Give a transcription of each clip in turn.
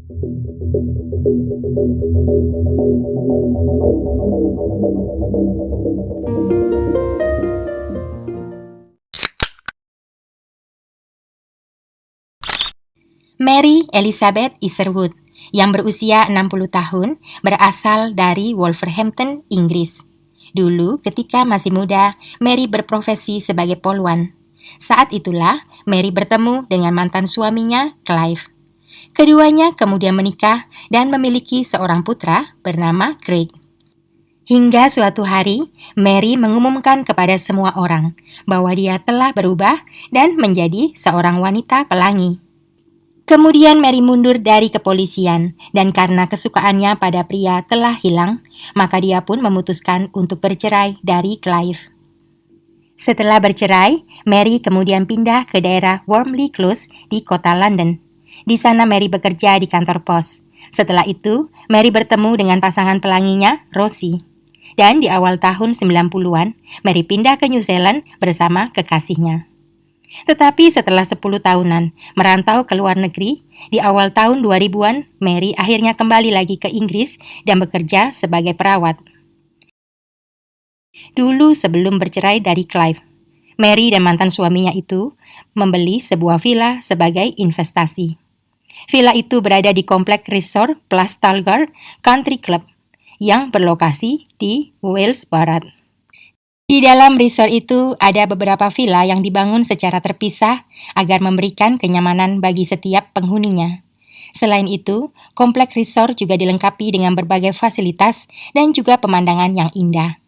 Mary Elizabeth Isherwood, yang berusia 60 tahun, berasal dari Wolverhampton, Inggris. Dulu, ketika masih muda, Mary berprofesi sebagai poluan. Saat itulah, Mary bertemu dengan mantan suaminya, Clive. Keduanya kemudian menikah dan memiliki seorang putra bernama Craig. Hingga suatu hari, Mary mengumumkan kepada semua orang bahwa dia telah berubah dan menjadi seorang wanita pelangi. Kemudian Mary mundur dari kepolisian, dan karena kesukaannya pada pria telah hilang, maka dia pun memutuskan untuk bercerai dari Clive. Setelah bercerai, Mary kemudian pindah ke daerah Wormley Close di kota London. Di sana Mary bekerja di kantor pos. Setelah itu, Mary bertemu dengan pasangan pelanginya, Rosie. Dan di awal tahun 90-an, Mary pindah ke New Zealand bersama kekasihnya. Tetapi setelah 10 tahunan merantau ke luar negeri, di awal tahun 2000-an, Mary akhirnya kembali lagi ke Inggris dan bekerja sebagai perawat. Dulu sebelum bercerai dari Clive, Mary dan mantan suaminya itu membeli sebuah villa sebagai investasi. Villa itu berada di komplek resort Plastalgar Country Club yang berlokasi di Wales Barat. Di dalam resort itu ada beberapa villa yang dibangun secara terpisah agar memberikan kenyamanan bagi setiap penghuninya. Selain itu, komplek resort juga dilengkapi dengan berbagai fasilitas dan juga pemandangan yang indah.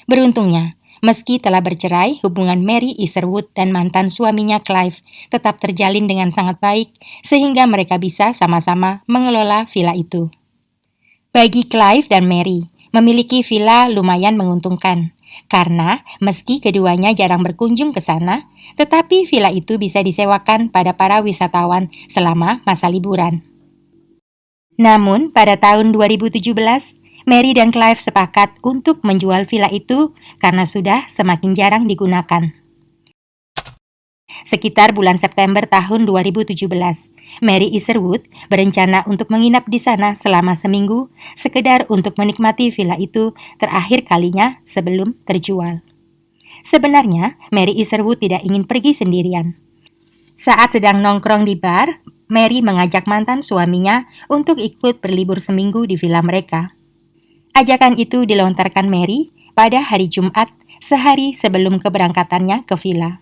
Beruntungnya, meski telah bercerai, hubungan Mary Isherwood dan mantan suaminya Clive tetap terjalin dengan sangat baik sehingga mereka bisa sama-sama mengelola villa itu. Bagi Clive dan Mary, memiliki villa lumayan menguntungkan. Karena meski keduanya jarang berkunjung ke sana, tetapi villa itu bisa disewakan pada para wisatawan selama masa liburan. Namun, pada tahun 2017, Mary dan Clive sepakat untuk menjual villa itu karena sudah semakin jarang digunakan. Sekitar bulan September tahun 2017, Mary Isherwood berencana untuk menginap di sana selama seminggu, sekedar untuk menikmati villa itu terakhir kalinya sebelum terjual. Sebenarnya, Mary Isherwood tidak ingin pergi sendirian. Saat sedang nongkrong di bar, Mary mengajak mantan suaminya untuk ikut berlibur seminggu di villa mereka. Ajakan itu dilontarkan Mary pada hari Jumat, sehari sebelum keberangkatannya ke villa.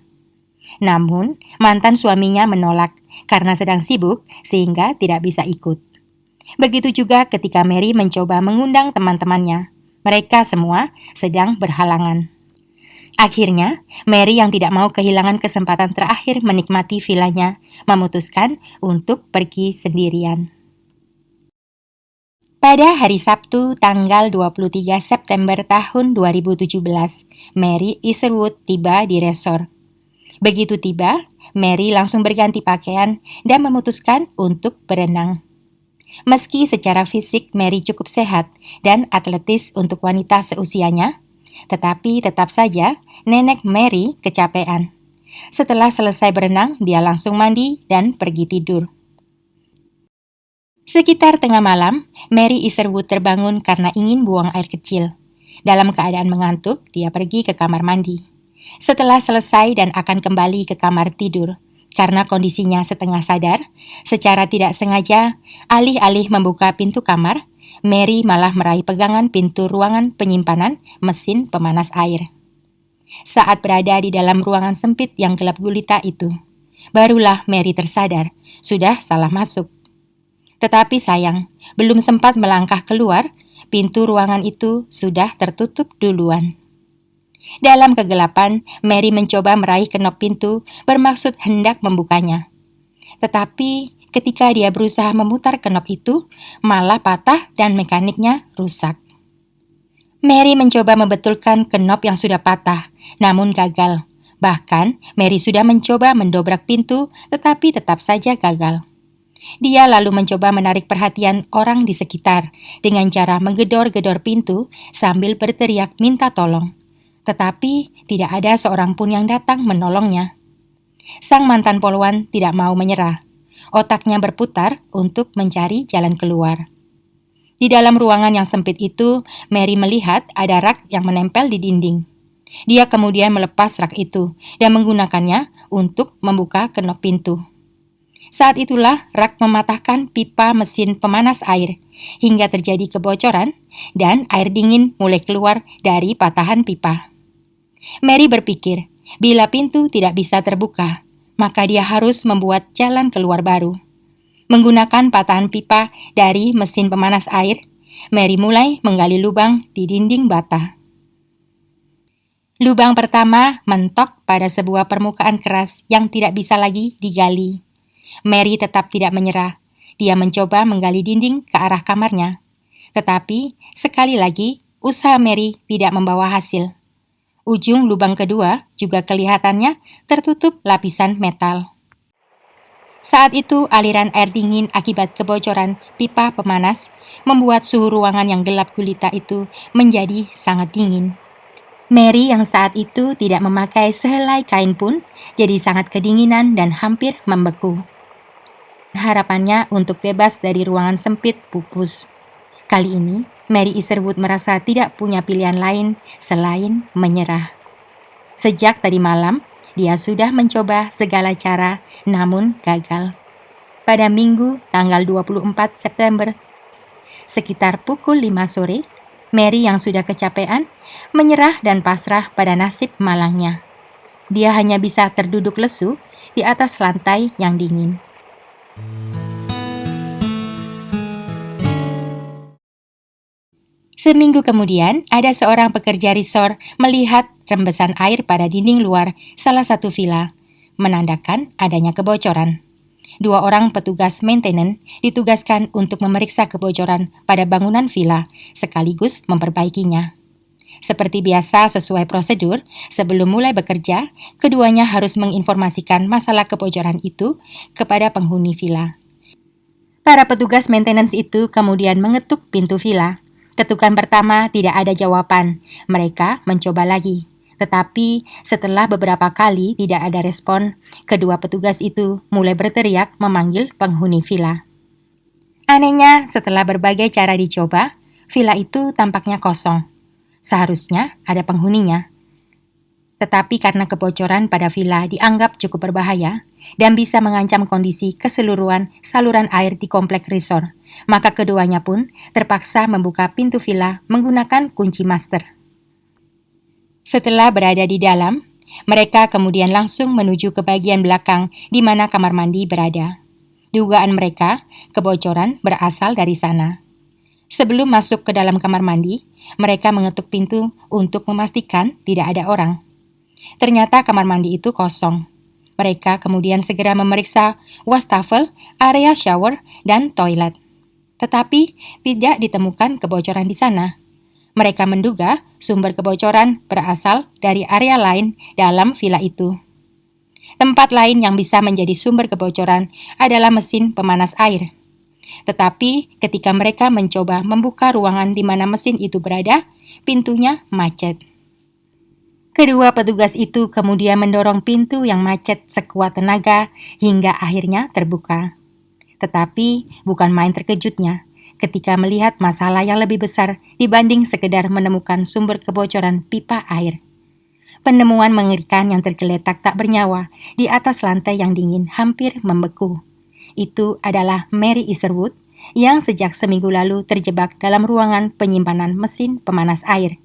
Namun, mantan suaminya menolak karena sedang sibuk sehingga tidak bisa ikut. Begitu juga ketika Mary mencoba mengundang teman-temannya. Mereka semua sedang berhalangan. Akhirnya, Mary yang tidak mau kehilangan kesempatan terakhir menikmati villanya, memutuskan untuk pergi sendirian. Pada hari Sabtu tanggal 23 September tahun 2017, Mary Isherwood tiba di resort. Begitu tiba, Mary langsung berganti pakaian dan memutuskan untuk berenang. Meski secara fisik Mary cukup sehat dan atletis untuk wanita seusianya, tetapi tetap saja nenek Mary kecapean. Setelah selesai berenang, dia langsung mandi dan pergi tidur. Sekitar tengah malam, Mary Isherwood terbangun karena ingin buang air kecil. Dalam keadaan mengantuk, dia pergi ke kamar mandi. Setelah selesai dan akan kembali ke kamar tidur, karena kondisinya setengah sadar, secara tidak sengaja, alih-alih membuka pintu kamar, Mary malah meraih pegangan pintu ruangan penyimpanan mesin pemanas air. Saat berada di dalam ruangan sempit yang gelap gulita itu, barulah Mary tersadar, sudah salah masuk. Tetapi sayang, belum sempat melangkah keluar, pintu ruangan itu sudah tertutup duluan. Dalam kegelapan, Mary mencoba meraih kenop pintu bermaksud hendak membukanya. Tetapi ketika dia berusaha memutar kenop itu, malah patah dan mekaniknya rusak. Mary mencoba membetulkan kenop yang sudah patah, namun gagal. Bahkan, Mary sudah mencoba mendobrak pintu, tetapi tetap saja gagal. Dia lalu mencoba menarik perhatian orang di sekitar dengan cara menggedor-gedor pintu sambil berteriak minta tolong. Tetapi tidak ada seorang pun yang datang menolongnya. Sang mantan poluan tidak mau menyerah. Otaknya berputar untuk mencari jalan keluar. Di dalam ruangan yang sempit itu, Mary melihat ada rak yang menempel di dinding. Dia kemudian melepas rak itu dan menggunakannya untuk membuka kenop pintu. Saat itulah rak mematahkan pipa mesin pemanas air hingga terjadi kebocoran dan air dingin mulai keluar dari patahan pipa. Mary berpikir, bila pintu tidak bisa terbuka, maka dia harus membuat jalan keluar baru. Menggunakan patahan pipa dari mesin pemanas air, Mary mulai menggali lubang di dinding bata. Lubang pertama mentok pada sebuah permukaan keras yang tidak bisa lagi digali. Mary tetap tidak menyerah. Dia mencoba menggali dinding ke arah kamarnya. Tetapi, sekali lagi, usaha Mary tidak membawa hasil. Ujung lubang kedua juga kelihatannya tertutup lapisan metal. Saat itu, aliran air dingin akibat kebocoran pipa pemanas membuat suhu ruangan yang gelap gulita itu menjadi sangat dingin. Mary yang saat itu tidak memakai sehelai kain pun jadi sangat kedinginan dan hampir membeku. Harapannya untuk bebas dari ruangan sempit pupus. Kali ini, Mary Isherwood merasa tidak punya pilihan lain selain menyerah. Sejak tadi malam, dia sudah mencoba segala cara, namun gagal. Pada Minggu, tanggal 24 September, sekitar pukul 5 sore, Mary yang sudah kecapean, menyerah dan pasrah pada nasib malangnya. Dia hanya bisa terduduk lesu di atas lantai yang dingin. Seminggu kemudian, ada seorang pekerja resor melihat rembesan air pada dinding luar salah satu villa, menandakan adanya kebocoran. 2 orang petugas maintenance ditugaskan untuk memeriksa kebocoran pada bangunan villa, sekaligus memperbaikinya. Seperti biasa sesuai prosedur, sebelum mulai bekerja, keduanya harus menginformasikan masalah kebocoran itu kepada penghuni villa. Para petugas maintenance itu kemudian mengetuk pintu villa. Ketukan pertama tidak ada jawaban. Mereka mencoba lagi. Tetapi setelah beberapa kali tidak ada respon, kedua petugas itu mulai berteriak memanggil penghuni villa. Anehnya, setelah berbagai cara dicoba, villa itu tampaknya kosong. Seharusnya ada penghuninya. Tetapi karena kebocoran pada villa dianggap cukup berbahaya dan bisa mengancam kondisi keseluruhan saluran air di komplek resort, maka keduanya pun terpaksa membuka pintu villa menggunakan kunci master. Setelah berada di dalam, mereka kemudian langsung menuju ke bagian belakang di mana kamar mandi berada. Dugaan mereka, kebocoran berasal dari sana. Sebelum masuk ke dalam kamar mandi, mereka mengetuk pintu untuk memastikan tidak ada orang. Ternyata kamar mandi itu kosong. Mereka kemudian segera memeriksa wastafel, area shower, dan toilet. Tetapi tidak ditemukan kebocoran di sana. Mereka menduga sumber kebocoran berasal dari area lain dalam villa itu. Tempat lain yang bisa menjadi sumber kebocoran adalah mesin pemanas air. Tetapi ketika mereka mencoba membuka ruangan di mana mesin itu berada, pintunya macet. Kedua petugas itu kemudian mendorong pintu yang macet sekuat tenaga hingga akhirnya terbuka. Tetapi bukan main terkejutnya ketika melihat masalah yang lebih besar dibanding sekedar menemukan sumber kebocoran pipa air. Penemuan mengerikan yang tergeletak tak bernyawa di atas lantai yang dingin hampir membeku. Itu adalah Mary Isherwood yang sejak seminggu lalu terjebak dalam ruangan penyimpanan mesin pemanas air.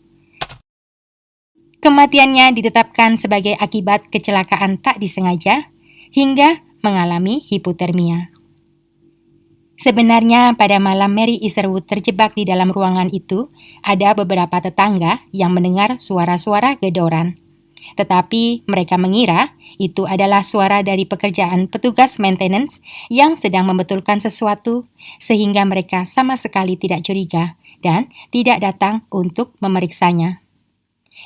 Kematiannya ditetapkan sebagai akibat kecelakaan tak disengaja hingga mengalami hipotermia. Sebenarnya pada malam Mary Isherwood terjebak di dalam ruangan itu, ada beberapa tetangga yang mendengar suara-suara gedoran. Tetapi mereka mengira itu adalah suara dari pekerjaan petugas maintenance yang sedang membetulkan sesuatu, sehingga mereka sama sekali tidak curiga dan tidak datang untuk memeriksanya.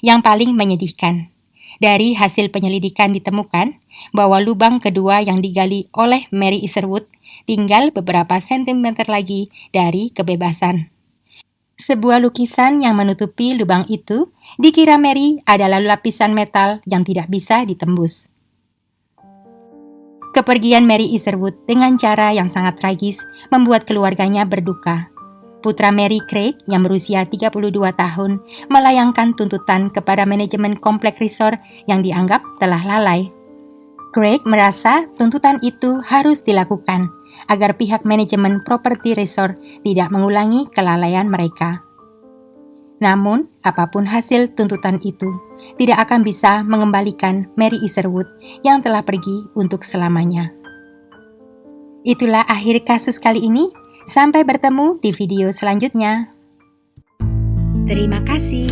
Yang paling menyedihkan, dari hasil penyelidikan ditemukan bahwa lubang kedua yang digali oleh Mary Isherwood tinggal beberapa sentimeter lagi dari kebebasan. Sebuah lukisan yang menutupi lubang itu dikira Mary adalah lapisan metal yang tidak bisa ditembus. Kepergian Mary Isherwood dengan cara yang sangat tragis membuat keluarganya berduka. Putra Mary, Craig, yang berusia 32 tahun, melayangkan tuntutan kepada manajemen komplek resort yang dianggap telah lalai. Craig merasa tuntutan itu harus dilakukan agar pihak manajemen properti resort tidak mengulangi kelalaian mereka. Namun, apapun hasil tuntutan itu, tidak akan bisa mengembalikan Mary Isherwood yang telah pergi untuk selamanya. Itulah akhir kasus kali ini. Sampai bertemu di video selanjutnya. Terima kasih.